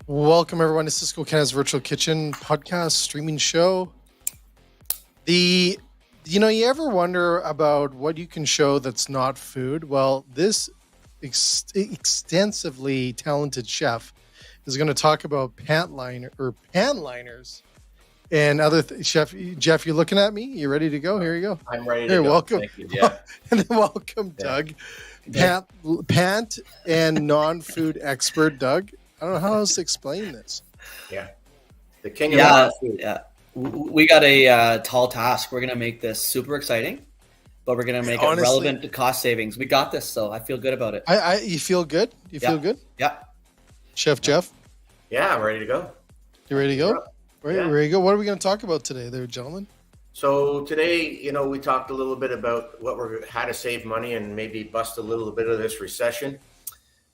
Welcome everyone to Cisco Canada's Virtual Kitchen podcast streaming show. You ever wonder about what you can show that's not food? Well, this extensively talented chef is going to talk about pan liners and other Chef Jeff, you looking at me? You ready to go? Here you go. I'm ready to go. Welcome. Thank you. Yeah. And then welcome, Doug. Pant and non-food expert, Doug. I don't know how else to explain this. Yeah. The king of food. Yeah. We got a tall task. We're going to make this super exciting, but we're going to make it relevant to cost savings. We got this, so I feel good about it. You feel good? You feel good? Yeah. Chef Jeff? Yeah, I'm ready to go. You ready to go? Ready to go. What are we going to talk about today there, gentlemen? So today, we talked a little bit about how to save money and maybe bust a little bit of this recession.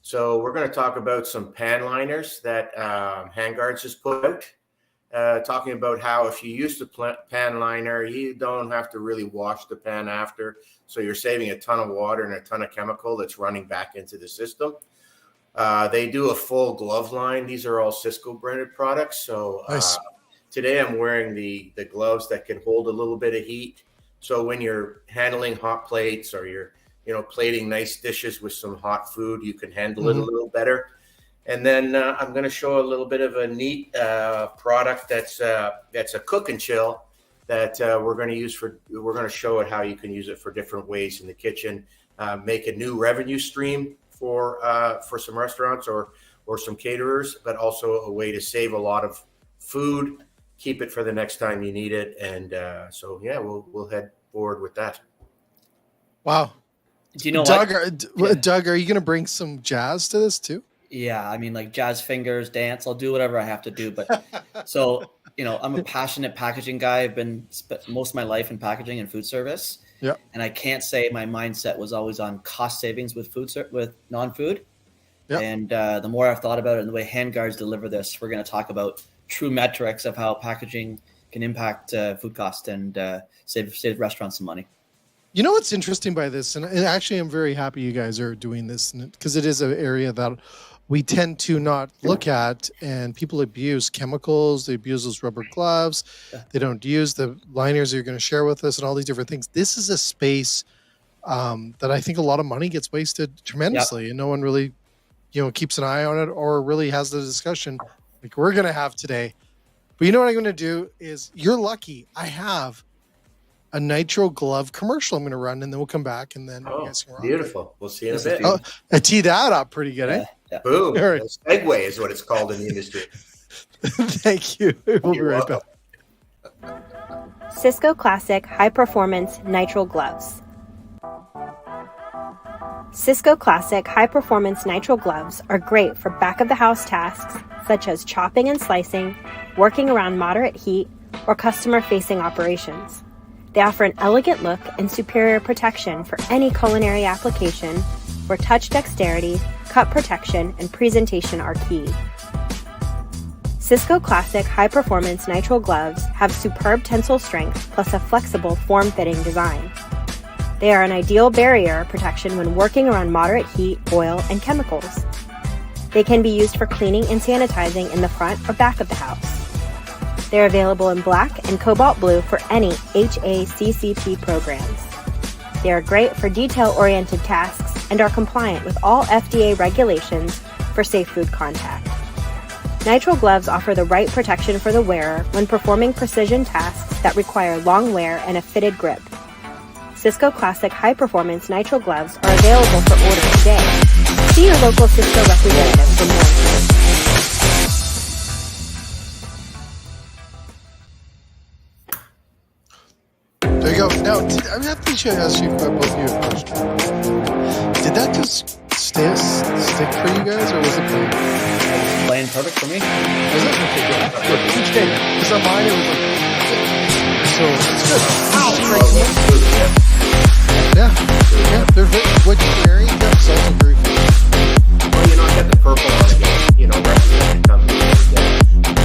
So we're going to talk about some pan liners that Handguards has put out, talking about how if you use the pan liner, you don't have to really wash the pan after. So you're saving a ton of water and a ton of chemical that's running back into the system. They do a full glove line. These are all Cisco branded products. So nice. Today I'm wearing the gloves that can hold a little bit of heat. So when you're handling hot plates or you're plating nice dishes with some hot food, you can handle it a little better. And then I'm going to show a little bit of a neat product that's a cook and chill that we're going to show it how you can use it for different ways in the kitchen, make a new revenue stream for some restaurants or some caterers, but also a way to save a lot of food, keep it for the next time you need it. And we'll head forward with that. Wow. Do you know Doug, Doug, are you going to bring some jazz to this too? Yeah, I mean, like jazz fingers, dance. I'll do whatever I have to do. But so, I'm a passionate packaging guy. I've been most of my life in packaging and food service. Yeah. And I can't say my mindset was always on cost savings with with non-food. Yeah. And the more I've thought about it and the way Handguards deliver this, we're going to talk about true metrics of how packaging can impact food cost and save restaurants some money. You know what's interesting by this, and actually I'm very happy you guys are doing this because it is an area that we tend to not look at, and people abuse chemicals, they abuse those rubber gloves, they don't use the liners you're going to share with us and all these different things. This is a space that I think a lot of money gets wasted tremendously, and no one really keeps an eye on it or really has the discussion like we're going to have today. But you know what I'm going to do is, you're lucky I have a nitro glove commercial I'm going to run, and then we'll come back, and then you guys can run. Beautiful. We'll see in a bit. Oh, I teed that up pretty good, eh? Yeah. Boom. Right. Segue is what it's called in the industry. Thank you. We'll be right back. Cisco Classic High Performance Nitrile Gloves. Cisco Classic High Performance Nitrile Gloves are great for back-of-the-house tasks such as chopping and slicing, working around moderate heat, or customer-facing operations. They offer an elegant look and superior protection for any culinary application where touch dexterity, cut protection, and presentation are key. Cisco Classic High Performance Nitrile Gloves have superb tensile strength plus a flexible form-fitting design. They are an ideal barrier protection when working around moderate heat, oil, and chemicals. They can be used for cleaning and sanitizing in the front or back of the house. They're available in black and cobalt blue for any HACCP programs. They are great for detail-oriented tasks and are compliant with all FDA regulations for safe food contact. Nitrile gloves offer the right protection for the wearer when performing precision tasks that require long wear and a fitted grip. Cisco Classic High Performance Nitrile Gloves are available for order today. See your local Cisco representative for more information. There you go. Now, I have to ask you both of you a question. Did that just stick for you guys, or was it playing? Playing perfect for me. Was it? Okay, because on mine it was like, so it's good. Yeah. They're very, what you're wearing, that's also very good. Well, I got the purple on again, representing the company.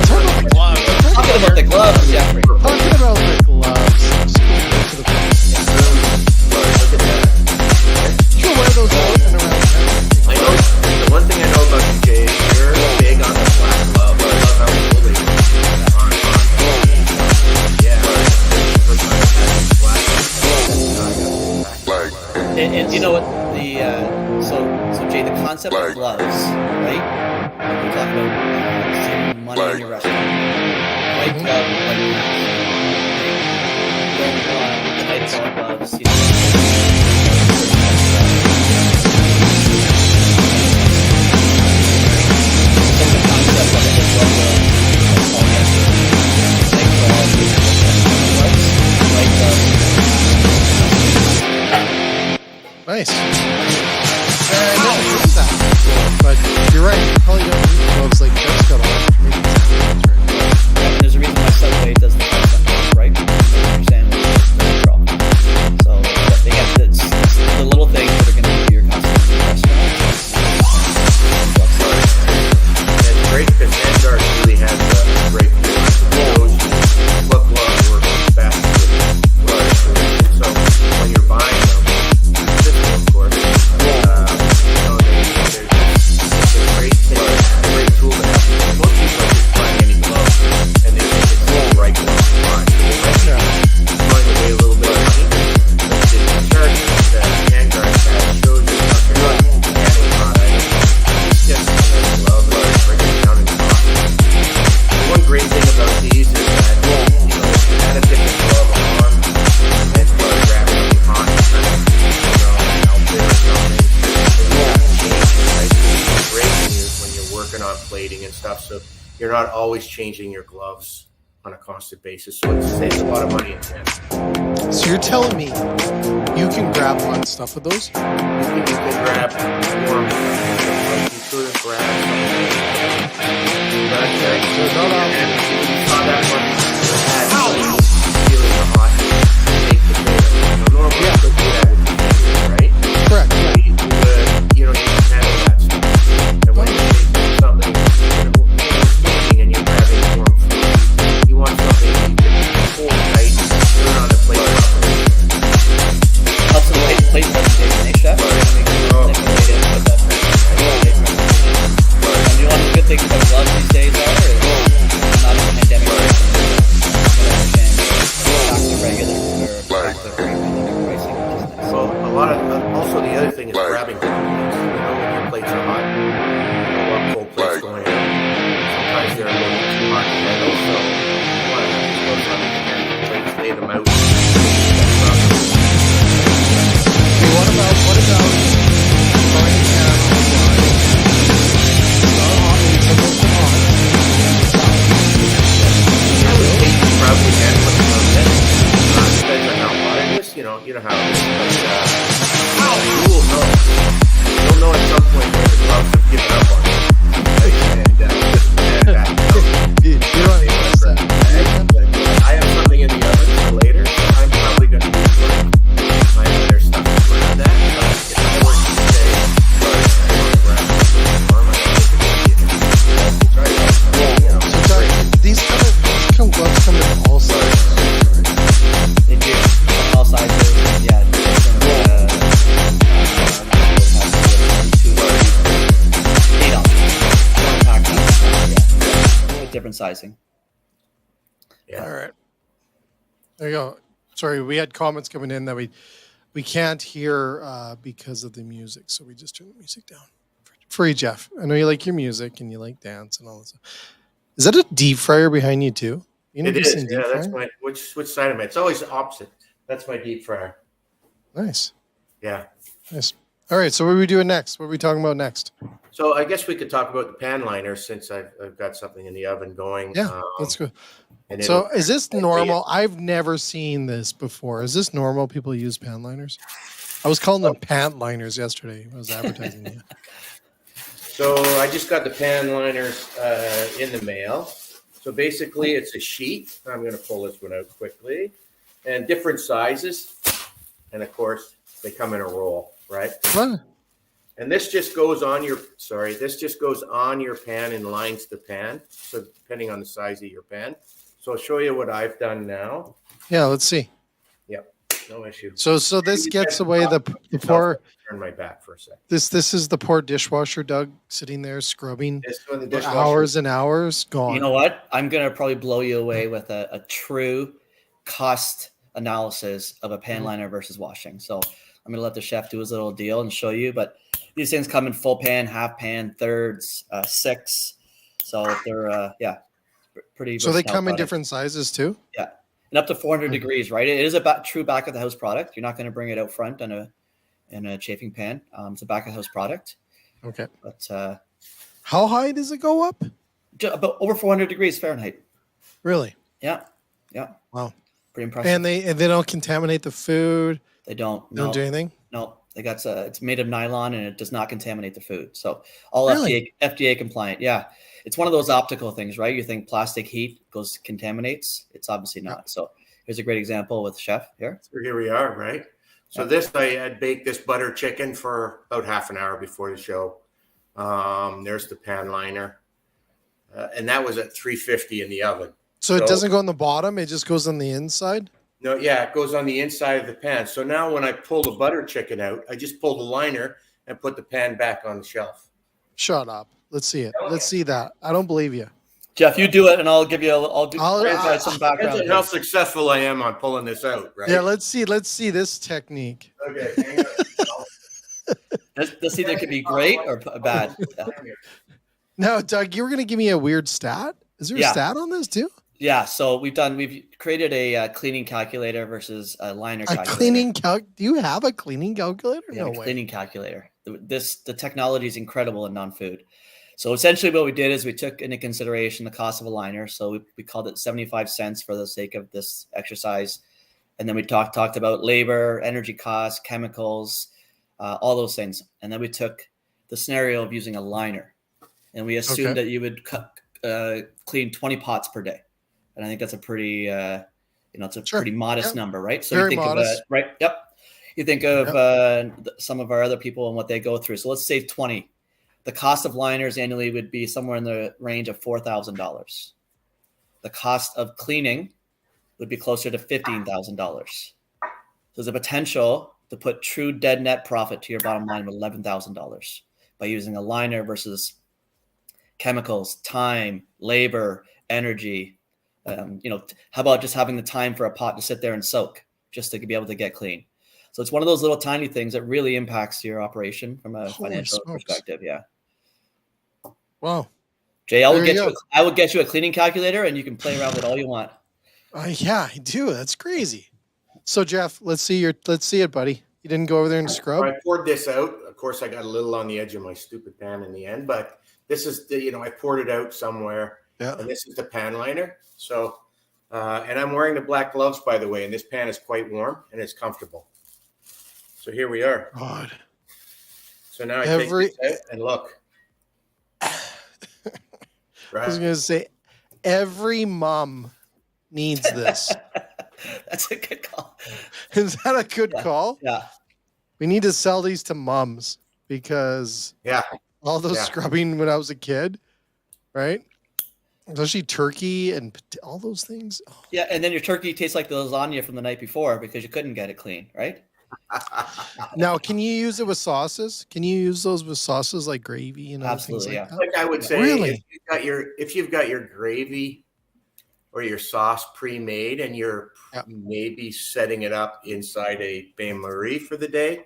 Talking about the gloves. Talking about the gloves, Jeffrey. Talking about the gloves. Just go to the gloves. Look at that. You can wear those out and around town. I know. The one thing I know about you, Jay, is you're big on the black concept of gloves, right? When we talk about saving money in your restaurant, white glove, white mask. You don't want tight collar gloves. You the concept of it is Nice. I never heard of that before, but you're right. You probably don't need gloves like Jeff's got on for making sandwiches, right? Yeah, and there's a reason why Subway does the concept, right? Your sandwich is neutral. So they get the little things that are going to be your customers in the restaurant. It's great because handguards really has a great shows what gloves work best with gloves. So when you're buying them, of course, it's a great tool to have. Most people are just buying any glove and they think it's the right glove to buy. So they might be going away a little bit of money, but the charge that handguards have shows you how you're not handling hot items. Just a glove and break it down in cost. One great thing about these is that if you had a different glove on and you want to grab something hot, kind of out there or something, right? So it's great when you're working on plating and stuff. So you're not always changing your gloves on a constant basis. So it saves a lot of money in the end. So you're telling me you can grab hot stuff with those? You can grab warm stuff. You could grab something. But so not all. You saw that one. Feeling the hot baked potato. Normally you could do that with your fingers, right? Correct. So you can handle that stuff. And when you're taking something, and you're grabbing warm food, you want something that you can hold tight, put it on the plate properly. Helps in the plate presentation, eh, chef? And you know one of the good things about gloves these days are not a pandemic pricing. Back to regular or back to pre-pandemic pricing, which is nice. Well, a lot of also the other thing is grabbing cold plates. When your plates are hot, a lot of cold plates going in. Sometimes they're a little too hot to handle, so you want to have those on the plates, lay them out. Hey, what about frying pan online? It's not hot, it's supposed to be hot. I would think you probably handle it for a bit. Depends on how hot it is. You know how it is. But you will know. You'll know at some point where the gloves have given up on you. You don't notice that. I have something in the oven for later. So I'm probably going to use my other stuff to grab that. But if I were to say, I want to grab this arm, I think it would be try that. So these gloves come in all sizes. They do. All sizes, yeah. Different sizing. Yeah. All right. There you go. Sorry, we had comments coming in that we can't hear because of the music, so we just turned the music down. For you, Jeff. I know you like your music and you like dance and all this. Is that a deep fryer behind you too? It is. Yeah, that's my which side of it. It's always opposite. That's my deep fryer. Nice. Yeah. Nice. All right. So what are we doing next? What are we talking about next? So I guess we could talk about the pan liners since I've got something in the oven going. Yeah, that's good. And so is this normal? I've never seen this before. Is this normal? People use pan liners? I was calling them pant liners yesterday. I was advertising you. So I just got the pan liners in the mail. So basically it's a sheet. I'm going to pull this one out quickly. And different sizes. And of course, they come in a roll, right? What? And this just goes on your pan and lines the pan. So depending on the size of your pan. So I'll show you what I've done now. Yeah, let's see. Yep, no issue. So this gets away the poor. Turn my back for a second. This is the poor dishwasher, Doug, sitting there scrubbing the hours and hours. Gone. You know what? I'm gonna probably blow you away with a true cost analysis of a pan liner versus washing. So I'm gonna let the chef do his little deal and show you. But These things come in full pan, half pan, thirds, 6. So they're pretty. So they versatile come in product. different sizes too. Yeah, and up to 400 degrees, right? It is a true back of the house product. You're not going to bring it out front in a chafing pan. It's a back of the house product. Okay. But how high does it go up? About over 400 degrees Fahrenheit. Really? Yeah. Wow. Pretty impressive. And they don't contaminate the food. They don't. Don't do anything. No, they got it's made of nylon and it does not contaminate the food. So all Really? FDA compliant. Yeah, it's one of those optical things, right? You think plastic heat contaminates. It's obviously not. So here's a great example with Chef here. So here we are, right? So I had baked this butter chicken for about half an hour before the show. There's the pan liner. And that was at 350 in the oven. So it doesn't go on the bottom. It just goes on the inside. No, yeah, it goes on the inside of the pan. So now when I pull the butter chicken out, I just pull the liner and put the pan back on the shelf. Shut up. Let's see it. Let's see that. I don't believe you. Jeff, you do it, and I'll give you. I'll provide some Depends background. on how successful I am on pulling this out, right? Yeah, let's see this technique. Okay. Hang on. This either could be great or bad. Now, Doug, you were going to give me a weird stat. Is there a stat on this too? Yeah. So we've created a cleaning calculator versus a liner calculator. A cleaning do you have a cleaning calculator? Yeah, No a way. cleaning calculator. The technology is incredible in non-food. So essentially what we did is we took into consideration the cost of a liner. So we called it 75 cents for the sake of this exercise. And then we talked about labor, energy costs, chemicals, all those things. And then we took the scenario of using a liner. And we assumed that you would clean 20 pots per day. And I think that's a pretty, it's a pretty modest number, right? So very you think modest. of right? Yep. You think of some of our other people and what they go through. So let's say 20. The cost of liners annually would be somewhere in the range of $4,000. The cost of cleaning would be closer to $15,000. So there's a potential to put true dead net profit to your bottom line of $11,000 by using a liner versus chemicals, time, labor, energy. How about just having the time for a pot to sit there and soak just to be able to get clean? So it's one of those little tiny things that really impacts your operation from a financial perspective. Yeah. Wow. Jay, I will get you a cleaning calculator and you can play around with all you want. Yeah, I do. That's crazy. So Jeff, let's see it, buddy. You didn't go over there and scrub? I poured this out. Of course, I got a little on the edge of my stupid pan in the end, but this is I poured it out somewhere. Yeah. And this is the pan liner. So, and I'm wearing the black gloves, by the way, and this pan is quite warm and it's comfortable. So here we are. God. So now I take this out and look. Right. I was going to say, every mom needs this. That's a good call. Is that a good call? Yeah. We need to sell these to moms because all those scrubbing when I was a kid, right? Especially turkey and all those things. Oh. Yeah, and then your turkey tastes like the lasagna from the night before because you couldn't get it clean, right? Now, can you use it with sauces? Can you use those with sauces like gravy and absolutely, things like that? Like I would say, really? if you've got your gravy or your sauce pre-made and you're maybe setting it up inside a bain-marie for the day,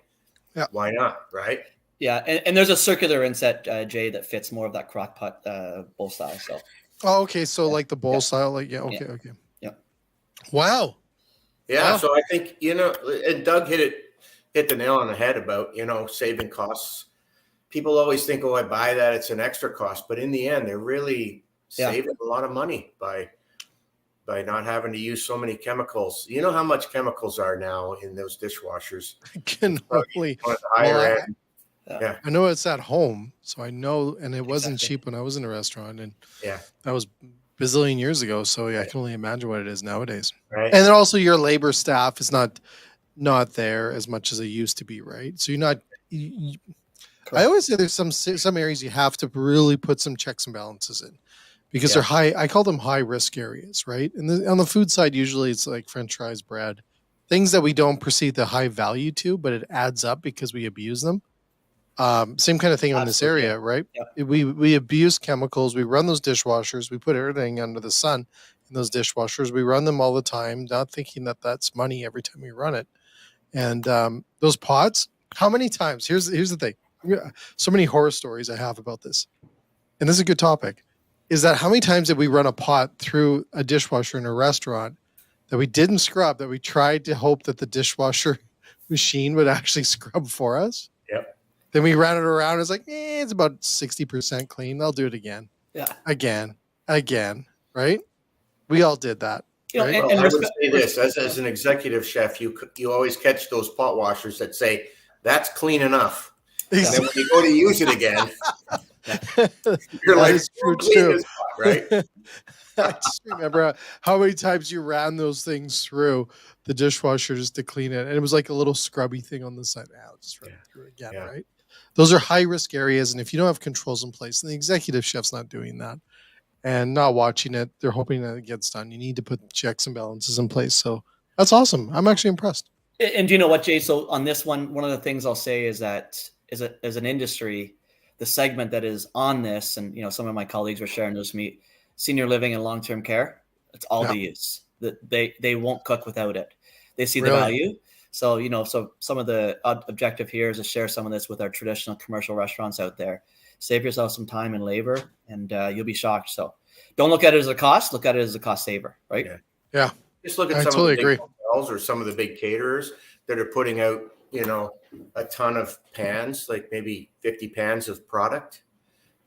why not, right? Yeah, and there's a circular inset, Jay, that fits more of that crock pot bowl style. So. Oh, okay. So like the bowl style, like okay. Yeah. Wow. Yeah, wow. So I think, and Doug hit the nail on the head about, saving costs. People always think, I buy that, it's an extra cost. But in the end, they're really saving a lot of money by not having to use so many chemicals. You know how much chemicals are now in those dishwashers? I can only higher end. Yeah. I know it's at home, so I know, and it wasn't cheap when I was in a restaurant, and that was bazillion years ago. So I can only imagine what it is nowadays. Right. And then also your labor staff is not there as much as it used to be, right? So you're not. I always say there's some areas you have to really put some checks and balances in because they're high. I call them high risk areas, right? And on the food side, usually it's like French fries, bread, things that we don't perceive the high value to, but it adds up because we abuse them. Same kind of thing on this area, right? Yeah. We abuse chemicals. We run those dishwashers. We put everything under the sun in those dishwashers. We run them all the time, not thinking that that's money every time we run it. And those pots, how many times? Here's the thing. so many horror stories I have about this, and this is a good topic, is that how many times did we run a pot through a dishwasher in a restaurant that we didn't scrub, that we tried to hope that the dishwasher machine would actually scrub for us? Yep. Then we ran it around. It's like, it's about 60% clean. I'll do it again. Yeah. Again. Right? We all did that. Right? And I would say this, as an executive chef, you always catch those pot washers that say, that's clean enough. And then when you go to use it again, you're like, true too. Right? I just remember how many times you ran those things through the dishwasher just to clean it. And it was like a little scrubby thing on the side. Now just run it through again, right? Those are high risk areas. And if you don't have controls in place, and the executive chef's not doing that and not watching it, they're hoping that it gets done. You need to put checks and balances in place. So that's awesome. I'm actually impressed. And do you know what, Jay? So on this one of the things I'll say is that as an industry, the segment that is on this, and some of my colleagues were sharing this with me, senior living and long-term care, it's all they use. They won't cook without it. They see the value. So, so some of the objective here is to share some of this with our traditional commercial restaurants out there. Save yourself some time and labor, and you'll be shocked. So don't look at it as a cost. Look at it as a cost saver, right? Yeah. Just look at some of the big hotels or some of the big caterers that are putting out, a ton of pans, like maybe 50 pans of product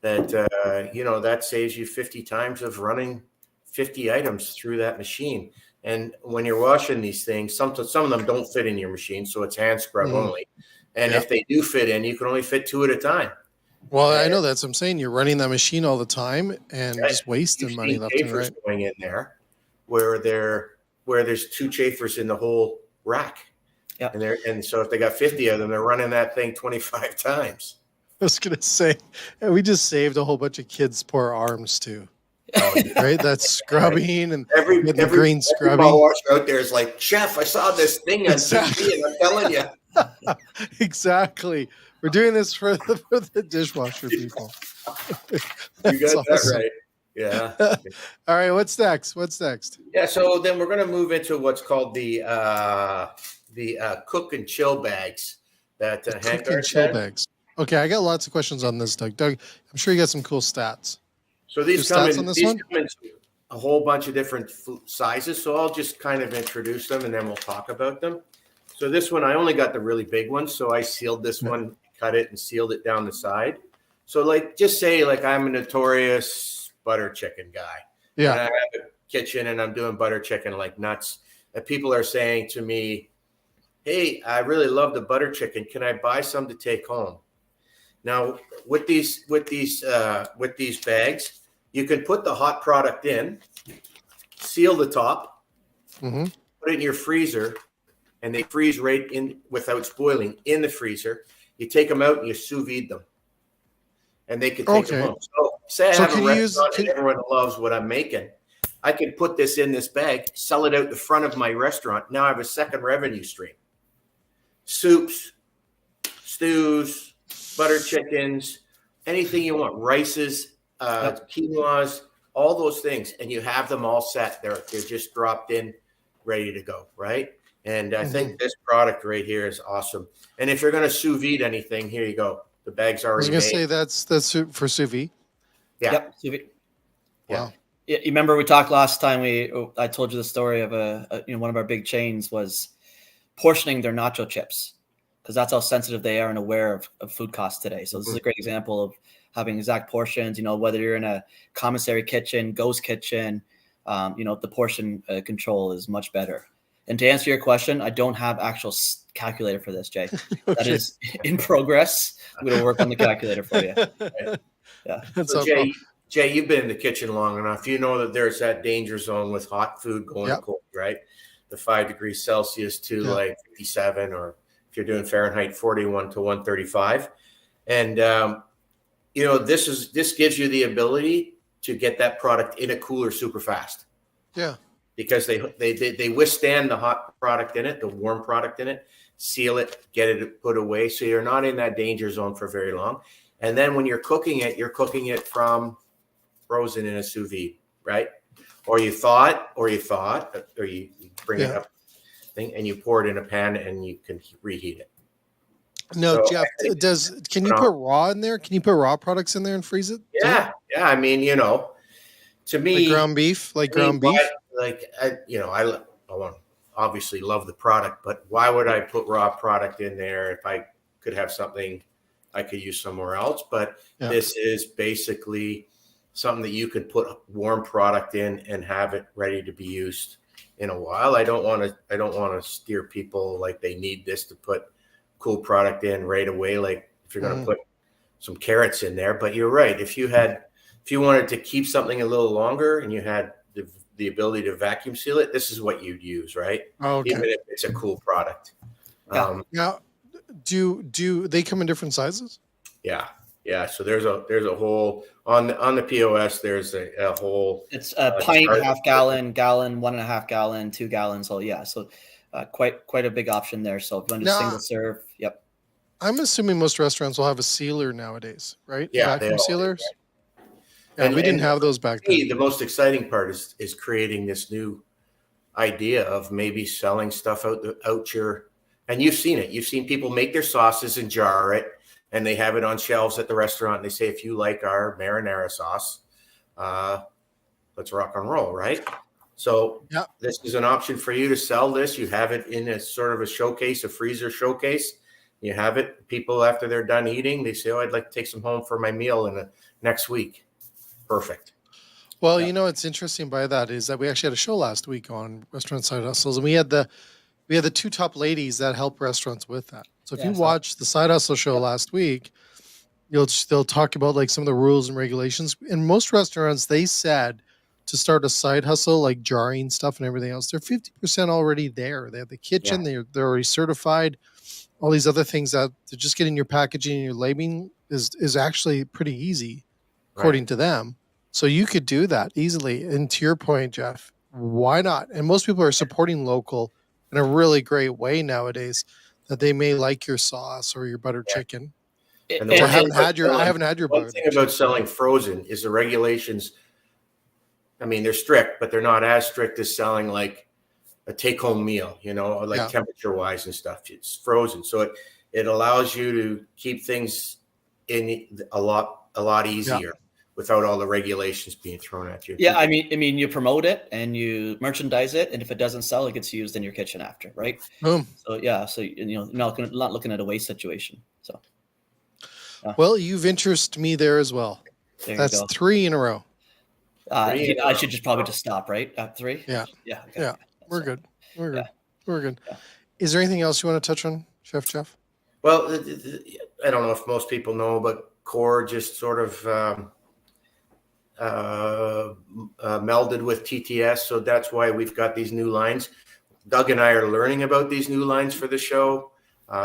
that, that saves you 50 times of running 50 items through that machine. And when you're washing these things, some of them don't fit in your machine, so it's hand scrub only. And if they do fit in, you can only fit 2 at a time. Well, I know that's what I'm saying. You're running that machine all the time and just wasting money left and right. Going in there where there's 2 chafers in the whole rack. Yeah. And so if they got 50 of them, they're running that thing 25 times. I was going to say, we just saved a whole bunch of kids' poor arms too. Right? That's scrubbing and every green scrubbing. Every washer out there is like, Chef, I saw this thing on TV and I'm telling you. Exactly. We're doing this for the dishwasher people. You got that right. Yeah. All right. What's next? Yeah. So then we're going to move into what's called the cook and chill bags. That cook and chill bags. Okay, I got lots of questions on this, Doug. Doug, I'm sure you got some cool stats. So these come in a whole bunch of different sizes. So I'll just kind of introduce them and then we'll talk about them. So this one, I only got the really big one. So I sealed this one, cut it and sealed it down the side. So just say I'm a notorious butter chicken guy. Yeah. And I have a kitchen and I'm doing butter chicken like nuts. And people are saying to me, hey, I really love the butter chicken. Can I buy some to take home? Now, with these bags, you can put the hot product in, seal the top, put it in your freezer, and they freeze right in without spoiling in the freezer. You take them out and you sous vide them, and they can take them home. So, say I have a restaurant and everyone loves what I'm making. I can put this in this bag, sell it out the front of my restaurant. Now I have a second revenue stream. Soups, stews, butter chickens, anything you want, rices, quinoas, all those things, and you have them all set. They're just dropped in, ready to go, right? And I think this product right here is awesome. And if you're going to sous vide anything, here you go. The bag's already made. I was going to say that's for sous vide. Yeah. Yep, sous vide. Wow. You remember we talked last time? I told you the story of one of our big chains was portioning their nacho chips because that's how sensitive they are and aware of food costs today. So this is a great example of having exact portions. Whether you're in a commissary kitchen, ghost kitchen, the portion control is much better. And to answer your question, I don't have actual calculator for this, Jay. That is in progress. I'm going to work on the calculator for you. Yeah. So Jay, you've been in the kitchen long enough. You know that there's that danger zone with hot food going cold, right? The 5 degrees Celsius to 57, or if you're doing Fahrenheit, 41 to 135. And, this gives you the ability to get that product in a cooler super fast. Yeah. Because they withstand the hot product in it, the warm product in it, seal it, get it put away. So you're not in that danger zone for very long. And then when you're cooking it from frozen in a sous vide, right? Or you bring it up thing and you pour it in a pan and you can reheat it. No, So Jeff, I think can you put raw in there? Can you put raw products in there and freeze it? too? yeah, I mean, to Like me, ground beef, like I mean, ground beef. I want obviously love the product, but why would I put raw product in there if I could have something I could use somewhere else? But Yeah. this is basically something that you could put warm product in and have it ready to be used in a while. I don't want to steer people like they need this to put cool product in right away. Like if you're going to put some carrots in there, but you're right. If you wanted to keep something a little longer and you had the ability to vacuum seal it, this is what you'd use, right? Okay. Even if it's a cool product. Now, do they come in different sizes? Yeah. So there's a whole on the POS. There's a whole. It's a pint, half gallon, 1.5 gallon, 2 gallons. So yeah, so quite a big option there. So if you want to single serve, yep. I'm assuming most restaurants will have a sealer nowadays, right? Yeah, Vacuum sealers. Right? Yeah, we didn't have those back then. The most exciting part is creating this new idea of maybe selling stuff out your. And you've seen it. You've seen people make their sauces and jar it, and they have it on shelves at the restaurant. And they say, if you like our marinara sauce, let's rock and roll, right? So this is an option for you to sell this. You have it in a sort of a showcase, a freezer showcase. You have it. People, after they're done eating, they say, oh, I'd like to take some home for my meal in the next week. Perfect. Well, what's interesting by that is that we actually had a show last week on restaurant side hustles, and we had the two top ladies that help restaurants with that. So if you watch the side hustle show last week, they'll talk about like some of the rules and regulations. In most restaurants, they said to start a side hustle, like jarring stuff and everything else, they're 50% already there. They have the kitchen, they're already certified. All these other things that they're just getting your packaging and your labeling is actually pretty easy, according to them. So you could do that easily. And to your point, Jeff, why not? And most people are supporting local in a really great way nowadays, that they may like your sauce or your butter chicken. And I haven't had your one thing about selling frozen is the regulations. I mean, they're strict, but they're not as strict as selling like a take-home meal, temperature-wise and stuff. It's frozen, so it allows you to keep things in a lot easier without all the regulations being thrown at you. Yeah, I mean, you promote it and you merchandise it, and if it doesn't sell, it gets used in your kitchen after, right? Boom. So not looking at a waste situation. So. Well, you've interested me there as well. That's 3 in a row. I should probably just stop, right? At 3? Yeah. Okay. Yeah. We're good. We're good. Yeah. Is there anything else you want to touch on, Chef Jeff? Well, I don't know if most people know, but Core just sort of melded with TTS. So that's why we've got these new lines. Doug and I are learning about these new lines for the show.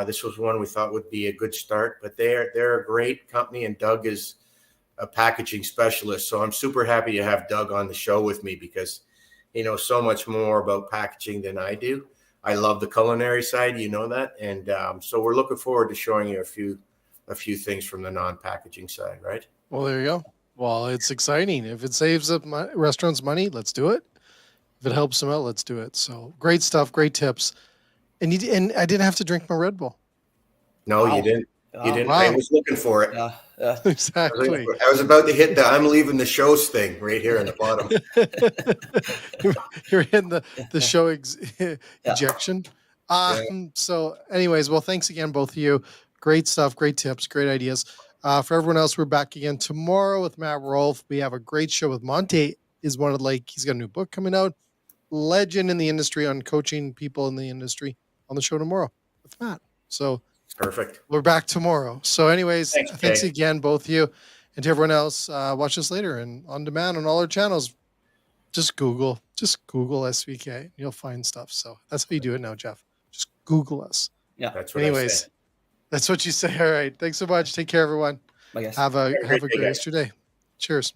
This was one we thought would be a good start, but they're a great company, and Doug is a packaging specialist. So I'm super happy to have Doug on the show with me because he knows so much more about packaging than I do. I love the culinary side, that, and so we're looking forward to showing you a few things from the non-packaging side, right? Well, there you go. Well, it's exciting. If it saves up restaurants money, let's do it. If it helps them out, let's do it. So great stuff, great tips. And I didn't have to drink my Red Bull. No, you didn't. You didn't. Wow. I was looking for it. Exactly. I was about to hit the "I'm leaving the shows" thing right here in the bottom. You're hitting the show ejection. So, anyways, well, thanks again, both of you. Great stuff, great tips, great ideas. For everyone else, we're back again tomorrow with Matt Rolfe. We have a great show with Monte. He's got a new book coming out. Legend in the industry on coaching people in the industry on the show tomorrow with Matt. So perfect. We're back tomorrow. So anyways, thanks again, both of you. And to everyone else, watch us later and on demand on all our channels. Just Google SVK and you'll find stuff. So that's how you do it now, Jeff. Just Google us. Yeah. That's what I say. That's what you say. All right. Thanks so much. Take care, everyone. Bye, guys. Have a great rest of your day. Cheers.